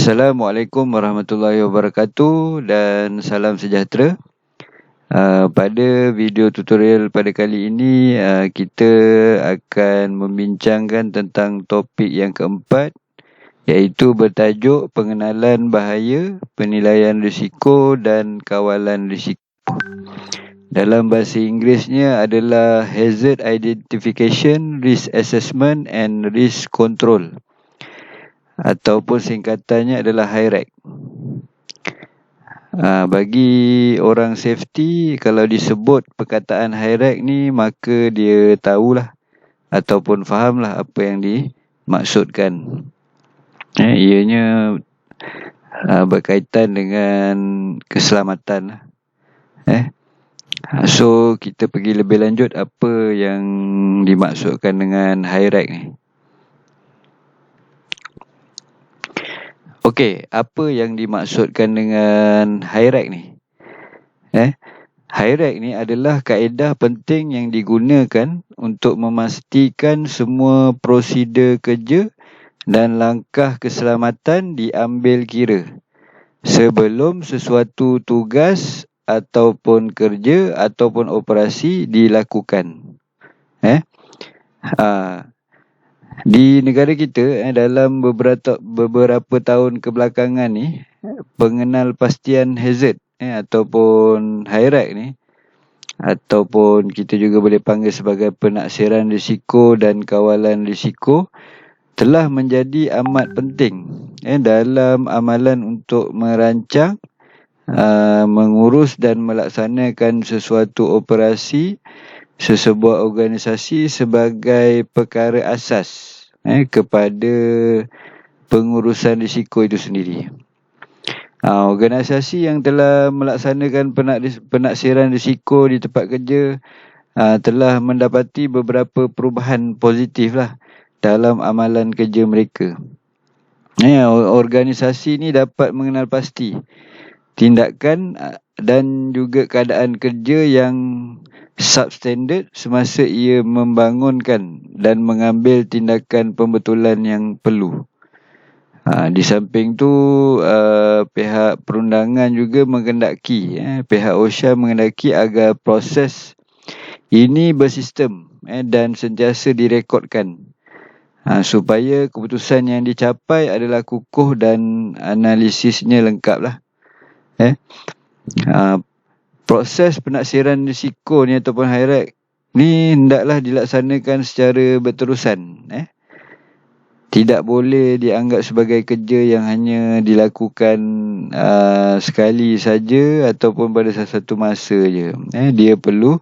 Assalamualaikum warahmatullahi wabarakatuh dan salam sejahtera. Pada video tutorial pada kali ini, kita akan membincangkan tentang topik yang keempat, iaitu bertajuk pengenalan bahaya, penilaian risiko dan kawalan risiko. Dalam bahasa Inggerisnya adalah Hazard Identification, Risk Assessment and Risk Control, ataupun singkatannya adalah HIRAC. Bagi orang safety, kalau disebut perkataan HIRAC ni, maka dia tahulah ataupun fahamlah apa yang dimaksudkan. Ianya berkaitan dengan keselamatan. So kita pergi lebih lanjut apa yang dimaksudkan dengan HIRAC ni. Okey, apa yang dimaksudkan dengan HIRAC ni? HIRAC ni adalah kaedah penting yang digunakan untuk memastikan semua prosedur kerja dan langkah keselamatan diambil kira sebelum sesuatu tugas ataupun kerja ataupun operasi dilakukan. Di negara kita, dalam beberapa tahun kebelakangan ni, pengenalpastian hazard ataupun HIRAC ni, ataupun kita juga boleh panggil sebagai penaksiran risiko dan kawalan risiko, telah menjadi amat penting dalam amalan untuk merancang, mengurus dan melaksanakan sesuatu operasi sesebuah organisasi sebagai perkara asas kepada pengurusan risiko itu sendiri. Organisasi yang telah melaksanakan penaksiran risiko di tempat kerja telah mendapati beberapa perubahan positif lah dalam amalan kerja mereka. Organisasi ni dapat mengenal pasti tindakan dan juga keadaan kerja yang substandard semasa ia membangunkan dan mengambil tindakan pembetulan yang perlu. Di samping tu, pihak perundangan juga menghendaki, pihak OSHA menghendaki agar proses ini bersistem dan sentiasa direkodkan, supaya keputusan yang dicapai adalah kukuh dan analisisnya lengkap lah. Proses penaksiran risiko ni ataupun HIRAC ni hendaklah dilaksanakan secara berterusan. Tidak boleh dianggap sebagai kerja yang hanya dilakukan sekali saja ataupun pada satu masa je. Dia perlu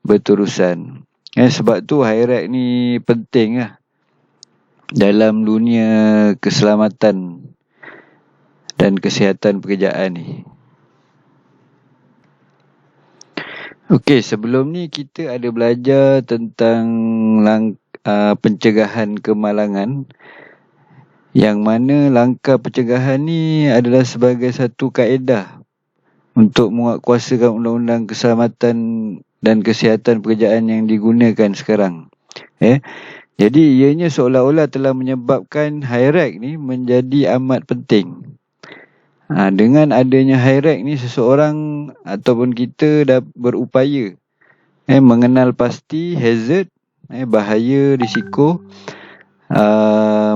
berterusan. Sebab tu HIRAC ni penting lah dalam dunia keselamatan dan kesihatan pekerjaan ni. Okey, sebelum ni kita ada belajar tentang pencegahan kemalangan, yang mana langkah pencegahan ni adalah sebagai satu kaedah untuk menguatkuasakan undang-undang keselamatan dan kesihatan pekerjaan yang digunakan sekarang. Jadi ianya seolah-olah telah menyebabkan HIRAC ni menjadi amat penting. Dengan adanya HIRAC ni, seseorang ataupun kita dah berupaya mengenal pasti hazard, bahaya, risiko,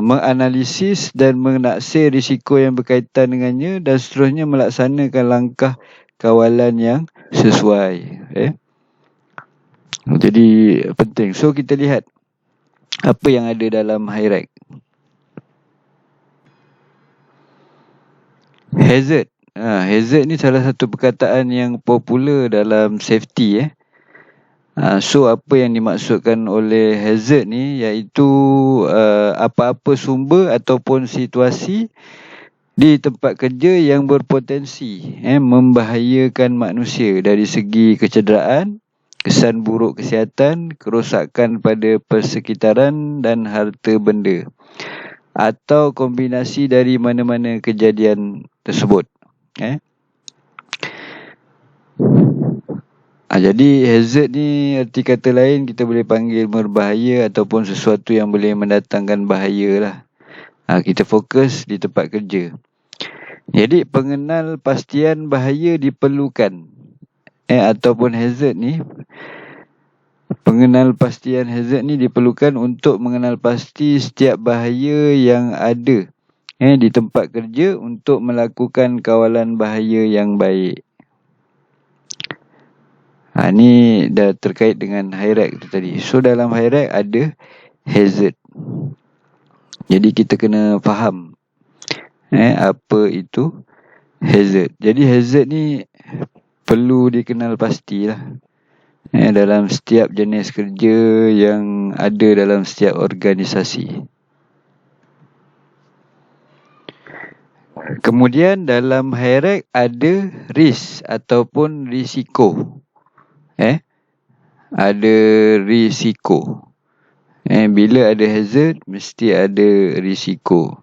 menganalisis dan menaksir risiko yang berkaitan dengannya, dan seterusnya melaksanakan langkah kawalan yang sesuai. Jadi penting. So kita lihat apa yang ada dalam HIRAC. Hazard. Hazard ni salah satu perkataan yang popular dalam safety. So apa yang dimaksudkan oleh hazard ni, iaitu apa-apa sumber ataupun situasi di tempat kerja yang berpotensi membahayakan manusia dari segi kecederaan, kesan buruk kesihatan, kerosakan pada persekitaran dan harta benda, atau kombinasi dari mana-mana kejadian tersebut. Jadi hazard ni, arti kata lain, kita boleh panggil berbahaya ataupun sesuatu yang boleh mendatangkan bahaya lah. Kita fokus di tempat kerja. Jadi pengenal pastian bahaya diperlukan. Ataupun hazard ni, pengenal pastian hazard ni diperlukan untuk mengenal pasti setiap bahaya yang ada di tempat kerja untuk melakukan kawalan bahaya yang baik. Ni dah terkait dengan high-rec tu tadi. So dalam high-rec ada hazard. Jadi kita kena faham apa itu hazard. Jadi hazard ni perlu dikenal pastilah dalam setiap jenis kerja yang ada dalam setiap organisasi. Kemudian dalam high-rec ada risk ataupun risiko. Ada risiko. Bila ada hazard, mesti ada risiko.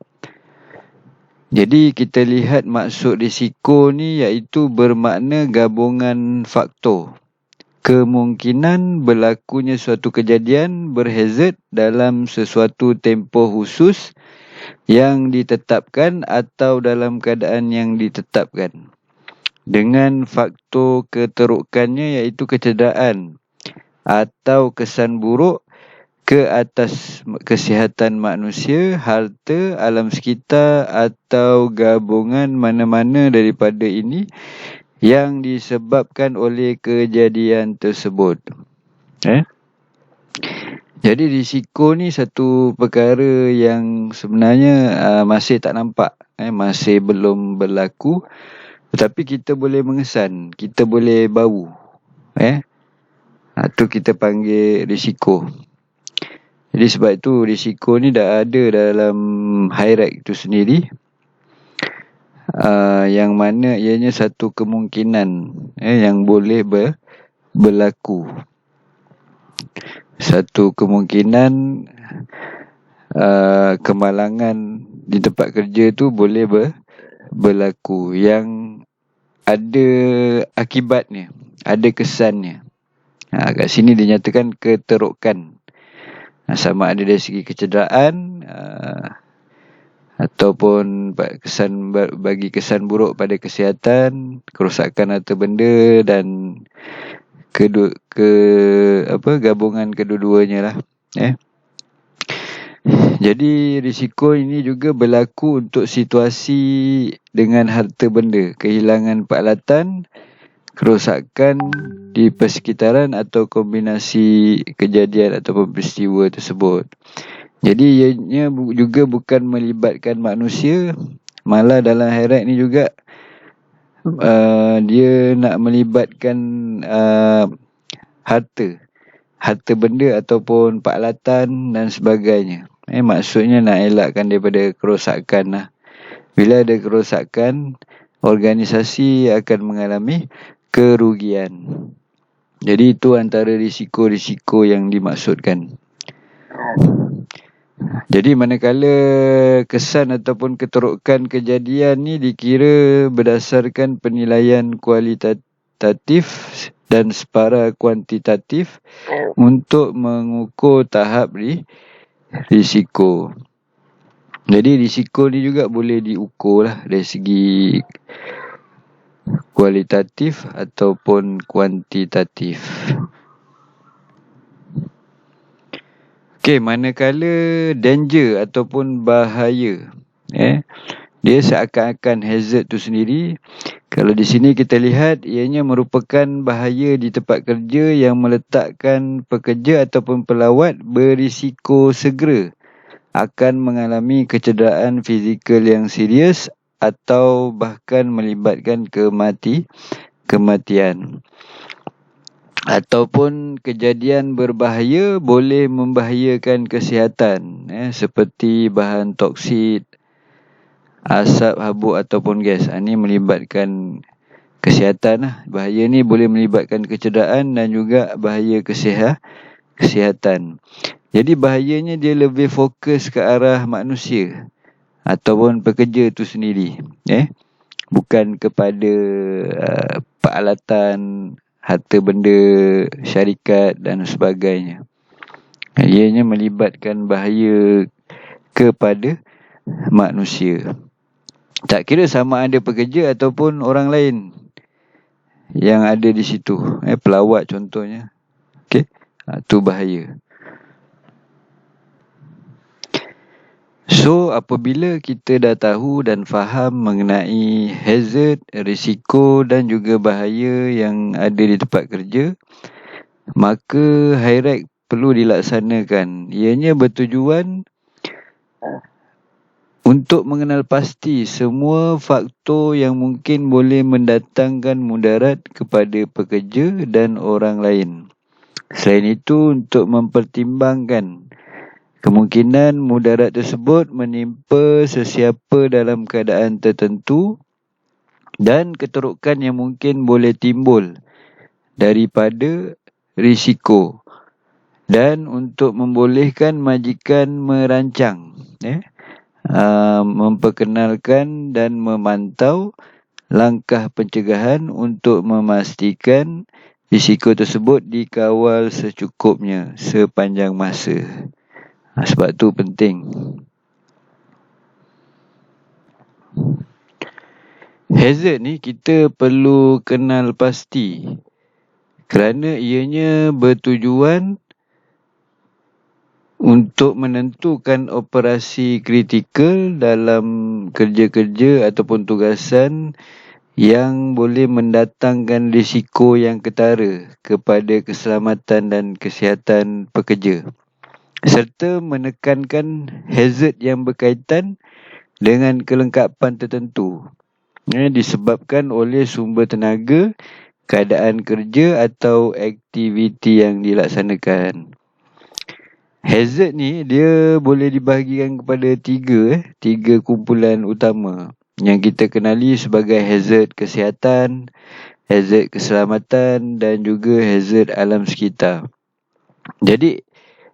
Jadi kita lihat maksud risiko ni iaitu bermakna gabungan faktor. Kemungkinan berlakunya suatu kejadian berhazard dalam sesuatu tempoh khusus yang ditetapkan atau dalam keadaan yang ditetapkan. Dengan faktor keterukannya iaitu kecederaan atau kesan buruk ke atas kesihatan manusia, harta, alam sekitar atau gabungan mana-mana daripada ini yang disebabkan oleh kejadian tersebut. Jadi risiko ni satu perkara yang sebenarnya masih tak nampak, masih belum berlaku, tetapi kita boleh mengesan, kita boleh bau. Tu kita panggil risiko. Jadi sebab itu risiko ni dah ada dalam high-rec itu sendiri, yang mana ianya satu kemungkinan yang boleh berlaku. Satu kemungkinan kemalangan di tempat kerja tu boleh berlaku yang ada akibatnya, ada kesannya. Kat sini dinyatakan keterukan. Sama ada dari segi kecederaan ataupun bagi kesan buruk pada kesihatan, kerosakan harta benda dan gabungan kedua-duanya lah. Jadi risiko ini juga berlaku untuk situasi dengan harta benda, kehilangan peralatan, kerosakan di persekitaran atau kombinasi kejadian ataupun peristiwa tersebut. Jadi ianya juga bukan melibatkan manusia, malah dalam high-rec ni juga dia nak melibatkan harta benda ataupun peralatan dan sebagainya. Maksudnya nak elakkan daripada kerosakan lah. Bila ada kerosakan, organisasi akan mengalami kerugian. Jadi itu antara risiko-risiko yang dimaksudkan. Jadi manakala kesan ataupun keterukan kejadian ni dikira berdasarkan penilaian kualitatif dan separa kuantitatif untuk mengukur tahap risiko. Jadi risiko ni juga boleh diukur lah dari segi kualitatif ataupun kuantitatif. Manakala danger ataupun bahaya, dia seakan-akan hazard tu sendiri. Kalau di sini kita lihat, ianya merupakan bahaya di tempat kerja yang meletakkan pekerja ataupun pelawat berisiko segera akan mengalami kecederaan fizikal yang serius atau bahkan melibatkan kematian. Ataupun kejadian berbahaya boleh membahayakan kesihatan, seperti bahan toksik, asap, habuk ataupun gas. Ini melibatkan kesihatan lah. Bahaya ni boleh melibatkan kecederaan dan juga bahaya kesihatan. Jadi bahayanya dia lebih fokus ke arah manusia ataupun pekerja tu sendiri, bukan kepada peralatan, harta benda, syarikat dan sebagainya. Ianya melibatkan bahaya kepada manusia. Tak kira sama ada pekerja ataupun orang lain yang ada di situ. Pelawat contohnya. Okey. Tu bahaya. So, apabila kita dah tahu dan faham mengenai hazard, risiko dan juga bahaya yang ada di tempat kerja, maka HIREC perlu dilaksanakan. Ianya bertujuan untuk mengenal pasti semua faktor yang mungkin boleh mendatangkan mudarat kepada pekerja dan orang lain. Selain itu, untuk mempertimbangkan kemungkinan mudarat tersebut menimpa sesiapa dalam keadaan tertentu dan keterukan yang mungkin boleh timbul daripada risiko, dan untuk membolehkan majikan merancang, memperkenalkan dan memantau langkah pencegahan untuk memastikan risiko tersebut dikawal secukupnya sepanjang masa. Sebab tu penting. Hazard ni kita perlu kenal pasti kerana ianya bertujuan untuk menentukan operasi kritikal dalam kerja-kerja ataupun tugasan yang boleh mendatangkan risiko yang ketara kepada keselamatan dan kesihatan pekerja, serta menekankan hazard yang berkaitan dengan kelengkapan tertentu disebabkan oleh sumber tenaga, keadaan kerja atau aktiviti yang dilaksanakan. Hazard ni dia boleh dibahagikan kepada tiga kumpulan utama yang kita kenali sebagai hazard kesihatan, hazard keselamatan dan juga hazard alam sekitar. Jadi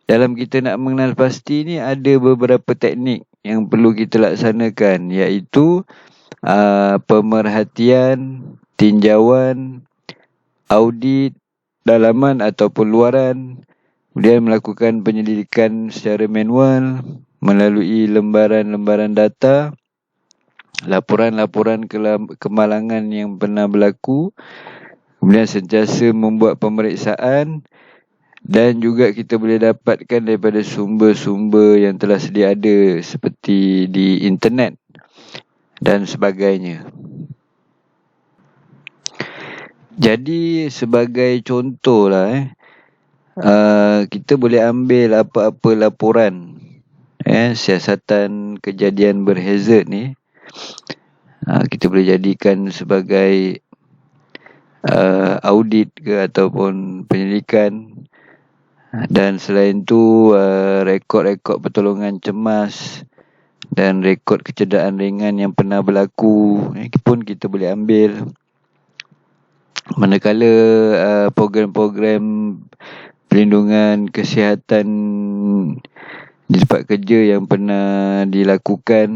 dalam kita nak mengenal pasti ni ada beberapa teknik yang perlu kita laksanakan, iaitu pemerhatian, tinjauan, audit dalaman ataupun luaran, kemudian melakukan penyelidikan secara manual melalui lembaran-lembaran data, laporan-laporan kemalangan yang pernah berlaku, kemudian sentiasa membuat pemeriksaan, dan juga kita boleh dapatkan daripada sumber-sumber yang telah sedia ada seperti di internet dan sebagainya. Jadi sebagai contohlah, kita boleh ambil apa-apa laporan siasatan kejadian berhazard ni, kita boleh jadikan sebagai audit ke ataupun penyelidikan. Dan selain tu rekod-rekod pertolongan cemas dan rekod kecederaan ringan yang pernah berlaku pun kita boleh ambil. Manakala program-program perlindungan kesihatan di tempat kerja yang pernah dilakukan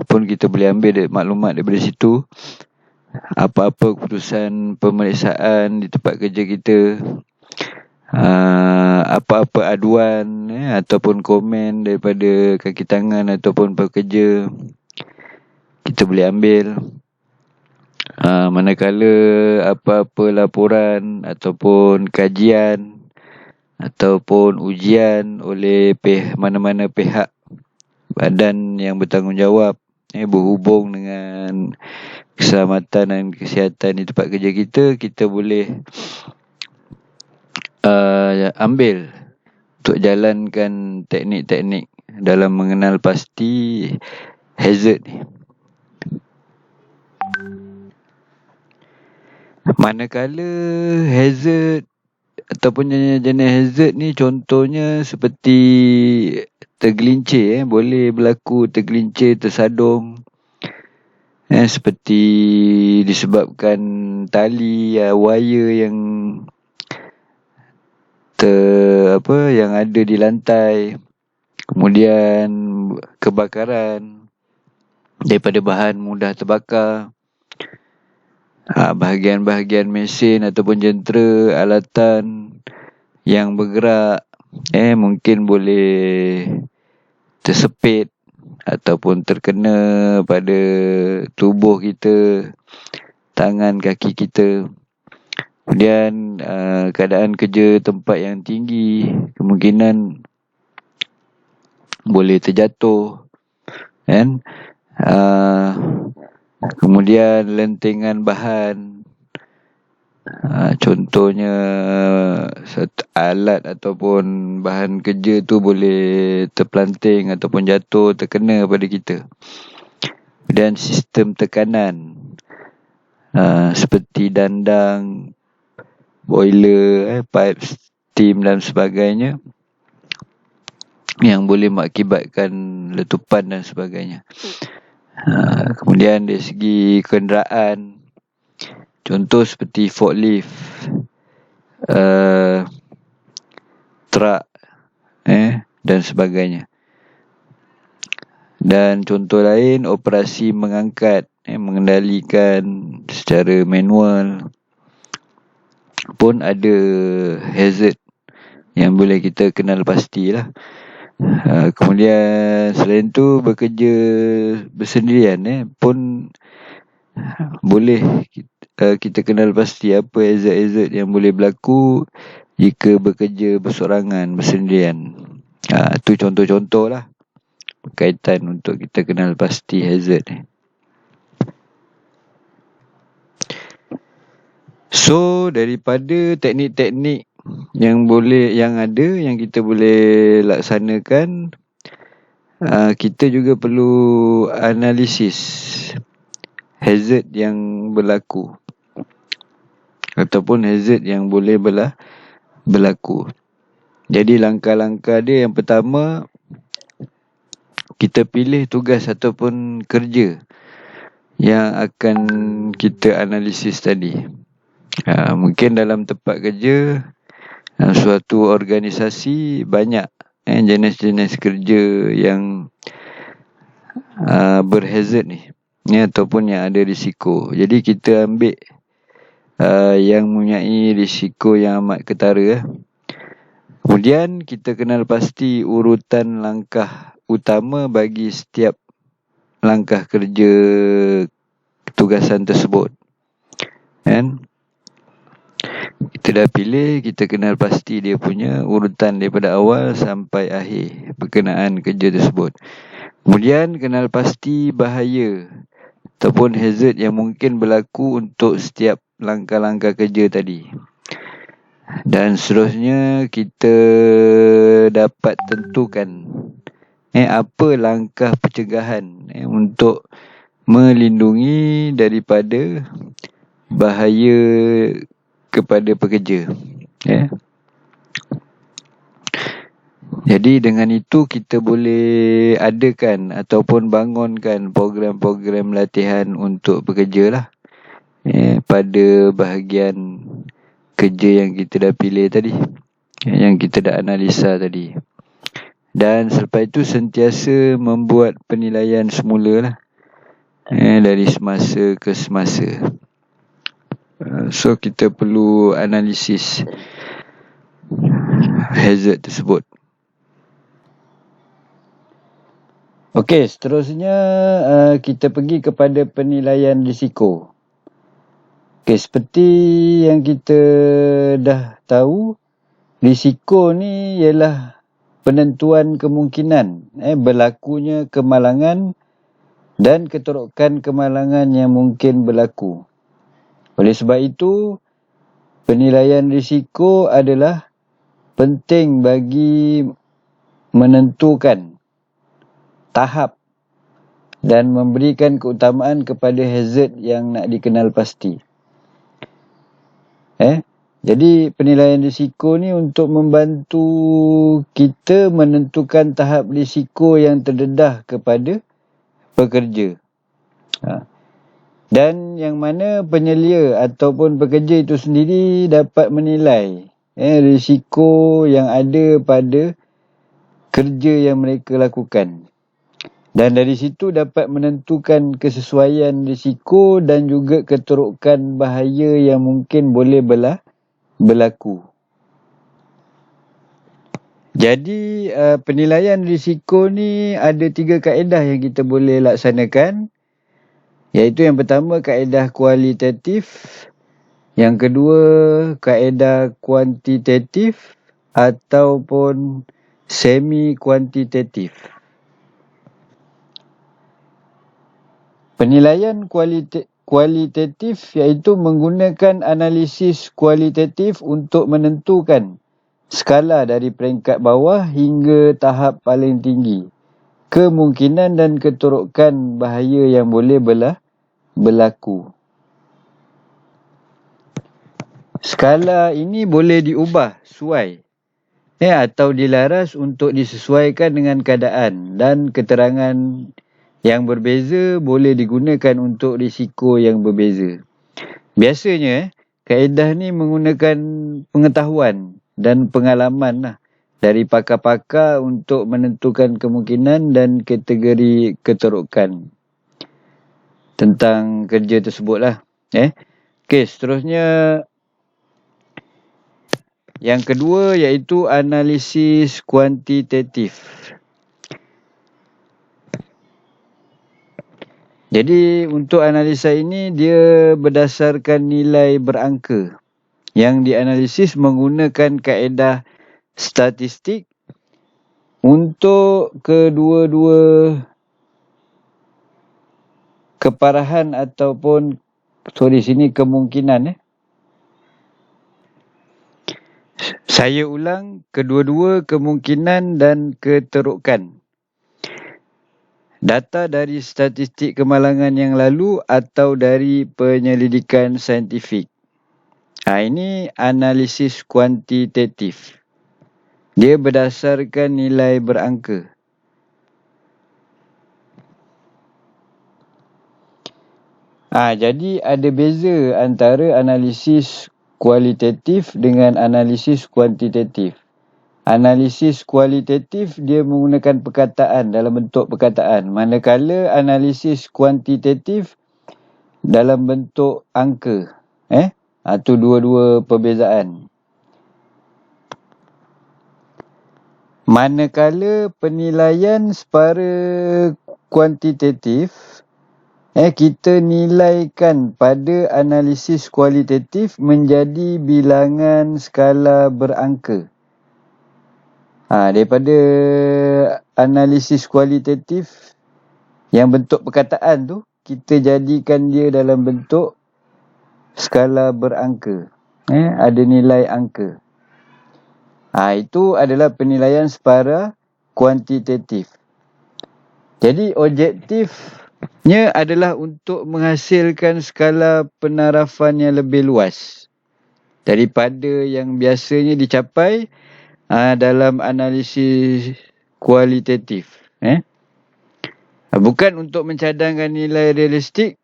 pun kita boleh ambil maklumat daripada situ. Apa-apa keputusan pemeriksaan di tempat kerja kita, apa-apa aduan ataupun komen daripada kaki tangan ataupun pekerja, kita boleh ambil. Manakala apa-apa laporan ataupun kajian ataupun ujian oleh mana-mana pihak badan yang bertanggungjawab berhubung dengan keselamatan dan kesihatan di tempat kerja kita, kita boleh ambil untuk jalankan teknik-teknik dalam mengenal pasti hazard ni. Manakala hazard ataupun jenis hazard ni contohnya seperti tergelincir, boleh berlaku tergelincir, tersadung, seperti disebabkan tali wire yang yang ada di lantai, kemudian kebakaran daripada bahan mudah terbakar, bahagian-bahagian mesin ataupun jentera alatan yang bergerak mungkin boleh tersepit ataupun terkena pada tubuh kita, tangan, kaki kita. Kemudian keadaan kerja tempat yang tinggi, kemungkinan boleh terjatuh, kan? Kemudian lentengan bahan, contohnya alat ataupun bahan kerja tu boleh terpelanting ataupun jatuh, terkena pada kita. Dan sistem tekanan, seperti dandang, boiler, pipe steam dan sebagainya, yang boleh mengakibatkan letupan dan sebagainya. Kemudian dari segi kenderaan, contoh seperti forklift, truck, dan sebagainya. Dan contoh lain, operasi mengangkat, mengendalikan secara manual pun ada hazard yang boleh kita kenal pastilah. Kemudian selain tu, bekerja bersendirian pun boleh kita kenal pasti apa hazard-hazard yang boleh berlaku jika bekerja bersorangan, bersendirian. Tu contoh-contoh lah berkaitan untuk kita kenal pasti hazard ni. So, daripada teknik-teknik yang ada, yang kita boleh laksanakan, kita juga perlu analisis hazard yang berlaku ataupun hazard yang boleh berlaku. Jadi langkah-langkah dia, yang pertama, kita pilih tugas ataupun kerja yang akan kita analisis tadi. Mungkin dalam tempat kerja, suatu organisasi, banyak jenis-jenis kerja yang berhazard ni, ataupun yang ada risiko. Jadi kita ambil yang mempunyai risiko yang amat ketara. Kemudian kita kenal pasti urutan langkah utama bagi setiap langkah kerja tugasan tersebut, kan? Kita dah pilih, kita kenal pasti dia punya urutan daripada awal sampai akhir berkenaan kerja tersebut. Kemudian kenal pasti bahaya ataupun hazard yang mungkin berlaku untuk setiap langkah-langkah kerja tadi. Dan seterusnya, kita dapat tentukan apa langkah pencegahan untuk melindungi daripada bahaya kepada pekerja. Jadi dengan itu kita boleh adakan ataupun bangunkan program-program latihan untuk pekerja lah, pada bahagian kerja yang kita dah pilih tadi, yang kita dah analisa tadi. Dan selepas itu sentiasa membuat penilaian semula lah, dari semasa ke semasa. So kita perlu analisis hazard tersebut. Okey, seterusnya kita pergi kepada penilaian risiko. Okey, seperti yang kita dah tahu, risiko ni ialah penentuan kemungkinan berlakunya kemalangan dan keterokan kemalangan yang mungkin berlaku. Oleh sebab itu, penilaian risiko adalah penting bagi menentukan tahap dan memberikan keutamaan kepada hazard yang nak dikenal pasti. Jadi penilaian risiko ni untuk membantu kita menentukan tahap risiko yang terdedah kepada pekerja. Dan yang mana penyelia ataupun pekerja itu sendiri dapat menilai risiko yang ada pada kerja yang mereka lakukan. Dan dari situ dapat menentukan kesesuaian risiko dan juga keterokan bahaya yang mungkin boleh berlaku. Jadi penilaian risiko ni ada 3 kaedah yang kita boleh laksanakan. Iaitu yang pertama kaedah kualitatif, yang kedua kaedah kuantitatif ataupun semi kuantitatif. Penilaian kualitatif iaitu menggunakan analisis kualitatif untuk menentukan skala dari peringkat bawah hingga tahap paling tinggi, kemungkinan dan keterokan bahaya yang boleh berlaku. Skala ini boleh diubah suai atau dilaras untuk disesuaikan dengan keadaan, dan keterangan yang berbeza boleh digunakan untuk risiko yang berbeza. Biasanya kaedah ni menggunakan pengetahuan dan pengalaman dari pakar-pakar untuk menentukan kemungkinan dan kategori keterokan tentang kerja tersebut . Okey, seterusnya yang kedua iaitu analisis kuantitatif. Jadi untuk analisa ini dia berdasarkan nilai berangka yang dianalisis menggunakan kaedah statistik untuk kedua-dua keparahan ataupun kemungkinan. Saya ulang, kedua-dua kemungkinan dan keterokan. Data dari statistik kemalangan yang lalu atau dari penyelidikan saintifik. Ini analisis kuantitatif. Dia berdasarkan nilai berangka. Jadi ada beza antara analisis kualitatif dengan analisis kuantitatif. Analisis kualitatif dia menggunakan perkataan dalam bentuk perkataan, manakala analisis kuantitatif dalam bentuk angka. Itu dua-dua perbezaan. Manakala penilaian separa kuantitatif, kita nilaikan pada analisis kualitatif menjadi bilangan skala berangka. Daripada analisis kualitatif yang bentuk perkataan tu, kita jadikan dia dalam bentuk skala berangka. Ada nilai angka. Itu adalah penilaian separa kuantitatif. Jadi objektifnya adalah untuk menghasilkan skala penarafan yang lebih luas daripada yang biasanya dicapai dalam analisis kualitatif. Bukan untuk mencadangkan nilai realistik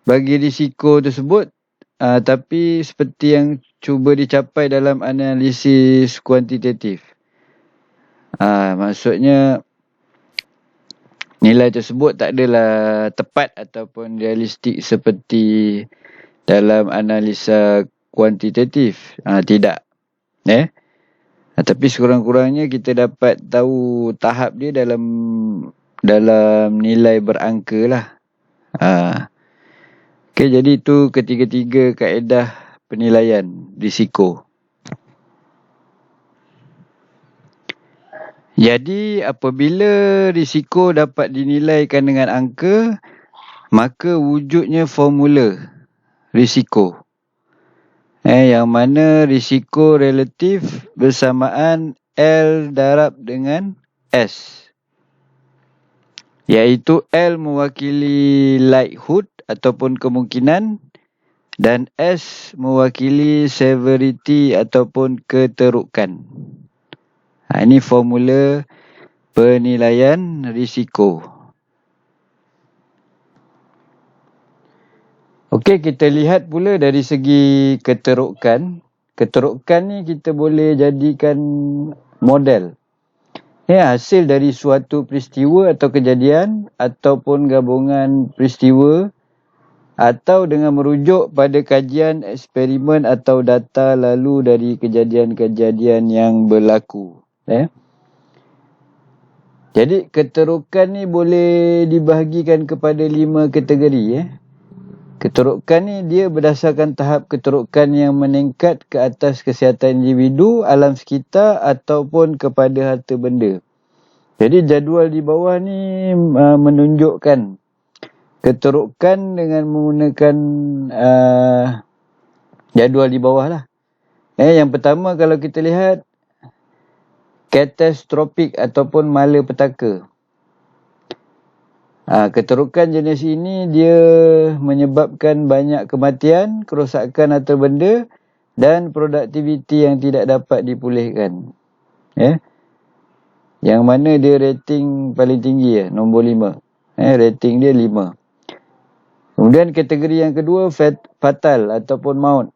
bagi risiko tersebut, tapi seperti yang cuba dicapai dalam analisis kuantitatif. Maksudnya nilai tersebut tak adalah tepat ataupun realistik seperti dalam analisa kuantitatif. Tidak. Tapi sekurang-kurangnya kita dapat tahu tahap dia dalam nilai berangka lah. Jadi itu ketiga-tiga kaedah penilaian risiko. Jadi apabila risiko dapat dinilaikan dengan angka, maka wujudnya formula risiko. Yang mana risiko relatif bersamaan L darab dengan S. Iaitu L mewakili likelihood ataupun kemungkinan dan S mewakili severity ataupun keterokan. Ini formula penilaian risiko. Okey, kita lihat pula dari segi keterokan. Keterokan ni kita boleh jadikan model. Hasil dari suatu peristiwa atau kejadian ataupun gabungan peristiwa atau dengan merujuk pada kajian eksperimen atau data lalu dari kejadian-kejadian yang berlaku. Jadi keterukan ni boleh dibahagikan kepada 5 kategori. Keterukan ni dia berdasarkan tahap keterukan yang meningkat ke atas kesihatan individu, alam sekitar ataupun kepada harta benda. Jadi jadual di bawah ni menunjukkan keterukan dengan menggunakan jadual di bawah lah. Yang pertama kalau kita lihat katastrofik ataupun malapetaka. Keterukan jenis ini dia menyebabkan banyak kematian, kerosakan harta benda dan produktiviti yang tidak dapat dipulihkan. Yang mana dia rating paling tinggi, nombor 5. Rating dia 5. Kemudian kategori yang kedua fatal ataupun maut.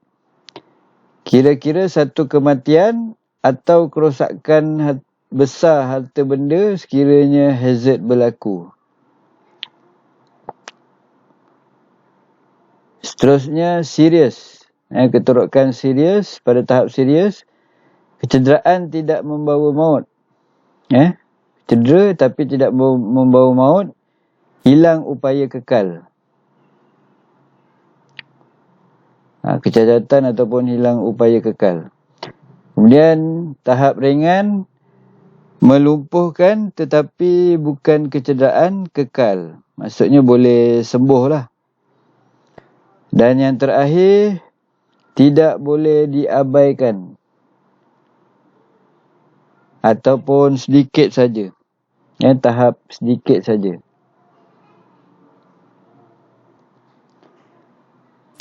Kira-kira satu kematian atau kerosakan besar harta benda sekiranya hazard berlaku. Seterusnya serius. Keterukan serius, pada tahap serius, kecederaan tidak membawa maut. Cedera tapi tidak membawa maut, hilang upaya kekal. Kecacatan ataupun hilang upaya kekal. Kemudian tahap ringan, melumpuhkan tetapi bukan kecederaan, kekal. Maksudnya boleh sembuh lah. Dan yang terakhir, tidak boleh diabaikan. Ataupun sedikit saja. Tahap sedikit saja.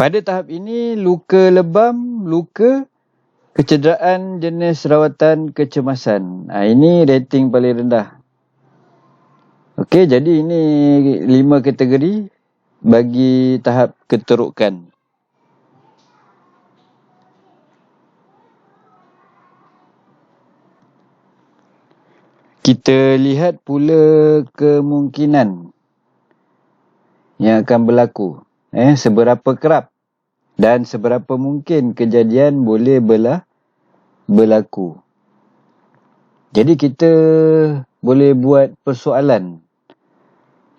Pada tahap ini, luka lebam, luka, kecederaan jenis rawatan kecemasan. Ini rating paling rendah. Okey, jadi ini 5 kategori bagi tahap keterukan. Kita lihat pula kemungkinan yang akan berlaku. Seberapa kerap dan seberapa mungkin kejadian boleh berlaku. Jadi kita boleh buat persoalan.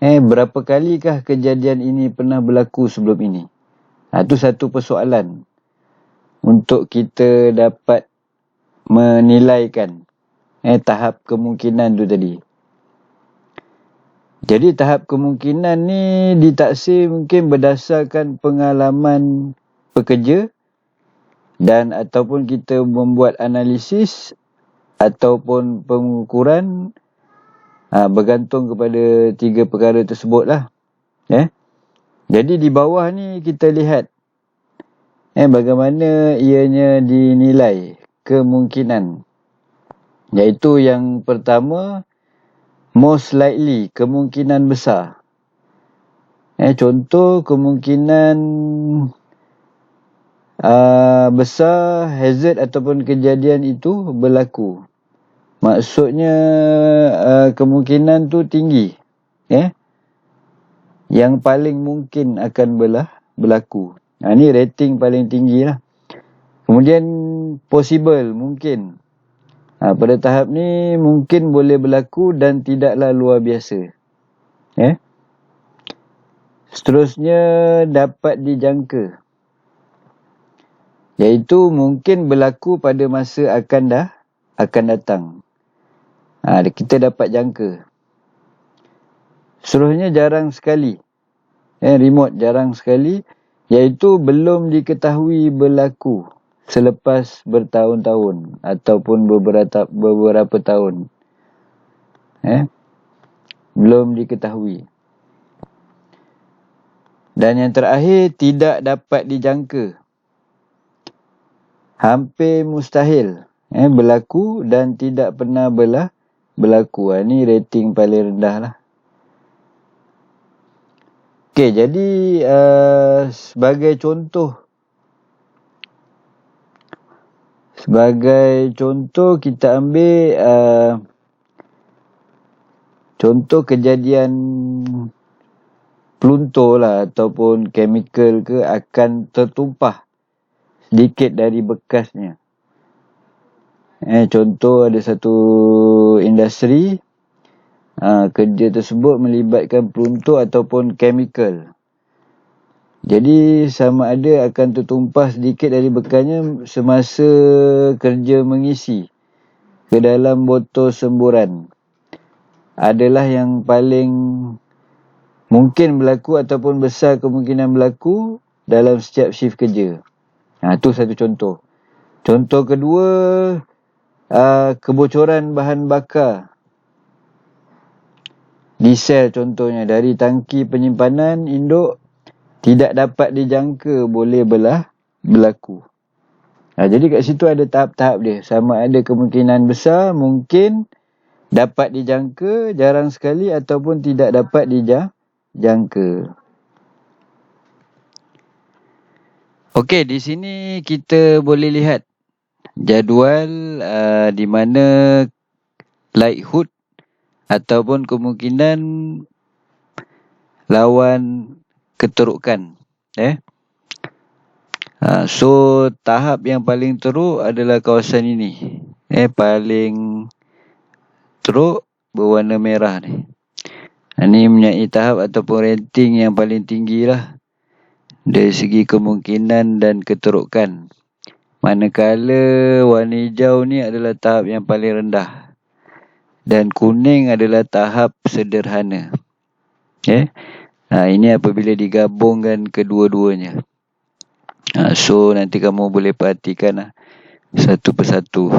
Berapa kalikah kejadian ini pernah berlaku sebelum ini? Itu satu persoalan untuk kita dapat menilaikan tahap kemungkinan tu tadi. Jadi tahap kemungkinan ni ditaksir mungkin berdasarkan pengalaman pekerja dan ataupun kita membuat analisis ataupun pengukuran, bergantung kepada 3 perkara tersebut lah. Jadi di bawah ni kita lihat bagaimana ianya dinilai kemungkinan. Iaitu yang pertama, most likely, kemungkinan besar. Contoh kemungkinan besar hazard ataupun kejadian itu berlaku. Maksudnya kemungkinan tu tinggi. Yang paling mungkin akan berlaku. Ini rating paling tinggi lah. Kemudian possible, mungkin. Pada tahap ni mungkin boleh berlaku dan tidaklah luar biasa. Seterusnya dapat dijangka. Iaitu mungkin berlaku pada masa akan datang. Kita dapat jangka. Seterusnya jarang sekali. Remote jarang sekali. Iaitu belum diketahui berlaku selepas bertahun-tahun ataupun beberapa tahun. Belum diketahui. Dan yang terakhir, tidak dapat dijangka. Hampir mustahil berlaku dan tidak pernah berlaku. Ini rating paling rendah lah. Okey, jadi sebagai contoh kita ambil contoh kejadian peluntur lah ataupun chemical ke akan tertumpah sedikit dari bekasnya. Contoh ada satu industri, kerja tersebut melibatkan peruntuk ataupun chemical. Jadi sama ada akan tertumpah sedikit dari bekalnya semasa kerja mengisi ke dalam botol semburan. Adalah yang paling mungkin berlaku ataupun besar kemungkinan berlaku dalam setiap shift kerja. Itu satu contoh. Contoh kedua, kebocoran bahan bakar. Diesel contohnya, dari tangki penyimpanan induk tidak dapat dijangka boleh berlaku. Jadi kat situ ada tahap-tahap dia. Sama ada kemungkinan besar, mungkin dapat dijangka, jarang sekali ataupun tidak dapat dijangka. Okey, di sini kita boleh lihat jadual di mana likelihood ataupun kemungkinan lawan keterukan. So tahap yang paling teruk adalah kawasan ini. Paling teruk berwarna merah ni. Ini mempunyai tahap ataupun rating yang paling tinggi lah dari segi kemungkinan dan keterukan. Manakala warna hijau ni adalah tahap yang paling rendah. Dan kuning adalah tahap sederhana. Ini apabila digabungkan kedua-duanya. So nanti kamu boleh perhatikan satu persatu.